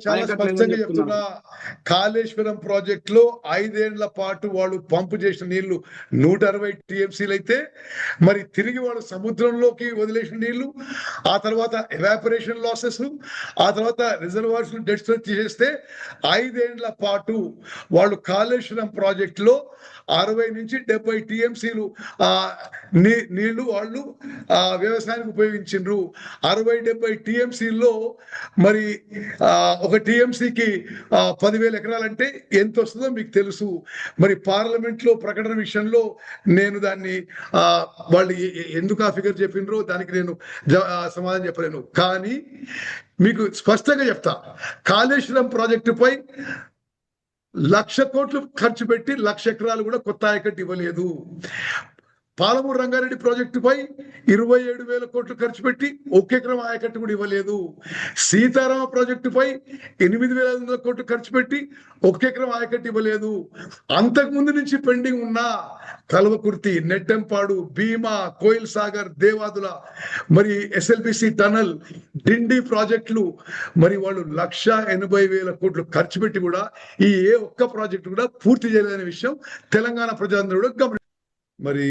చాలా స్పష్టంగా చెప్తున్నా, కాళేశ్వరం ప్రాజెక్ట్ లో 5 ఏళ్ల పాటు వాళ్ళు పంపు చేసిన నీళ్లు 160 టీఎంసీలు అయితే, మరి తిరిగి వాళ్ళు సముద్రంలోకి వదిలేసిన నీళ్లు, ఆ తర్వాత ఎవాపరేషన్ లాసెస్, ఆ తర్వాత రిజర్వాయర్స్ డెడ్స్ తీసేస్తే 5 ఏళ్ల పాటు వాళ్ళు కాళేశ్వరం ప్రాజెక్ట్ లో 60 నుంచి 70 టీఎంసీలు నీళ్లు వాళ్ళు వ్యవసాయానికి ఉపయోగించిండ్రు. 60-70 టీఎంసీల్లో మరి ఒక టీఎంసీకి 10,000 ఎకరాలంటే ఎంత వస్తుందో మీకు తెలుసు. మరి పార్లమెంట్ లో ప్రకటన విషయంలో నేను దాన్ని వాళ్ళు ఎందుకు ఆ ఫిగర్ చెప్పినరో దానికి నేను సమాధానం చెప్పలేను. కానీ మీకు స్పష్టంగా చెప్తా, కాళేశ్వరం ప్రాజెక్టుపై 1,00,000 కోట్లు ఖర్చు పెట్టి 1,00,000 ఎకరాలు కూడా కొత్త ఆయకట్టు ఇవ్వలేదు. పాలమూరు రంగారెడ్డి ప్రాజెక్టుపై 27,000 కోట్లు ఖర్చు పెట్టి 1 ఎకరం ఆయకట్టు కూడా ఇవ్వలేదు. సీతారామ ప్రాజెక్టుపై 8,500 కోట్లు ఖర్చు పెట్టి 1 ఎకరం ఆయకట్టు ఇవ్వలేదు. అంతకుముందు నుంచి పెండింగ్ ఉన్న కల్వకుర్తి, నెట్టెంపాడు, భీమా, కోయిల్ సాగర్, దేవాదుల, మరి ఎస్ఎల్బిసి టనల్, డిండి ప్రాజెక్టులు, మరి వాళ్ళు 1,80,000 కోట్లు ఖర్చు పెట్టి కూడా ఈ ఒక్క ప్రాజెక్టు కూడా పూర్తి చేయలేదనే విషయం తెలంగాణ ప్రజలందరూ కూడా గమనించారు. మరి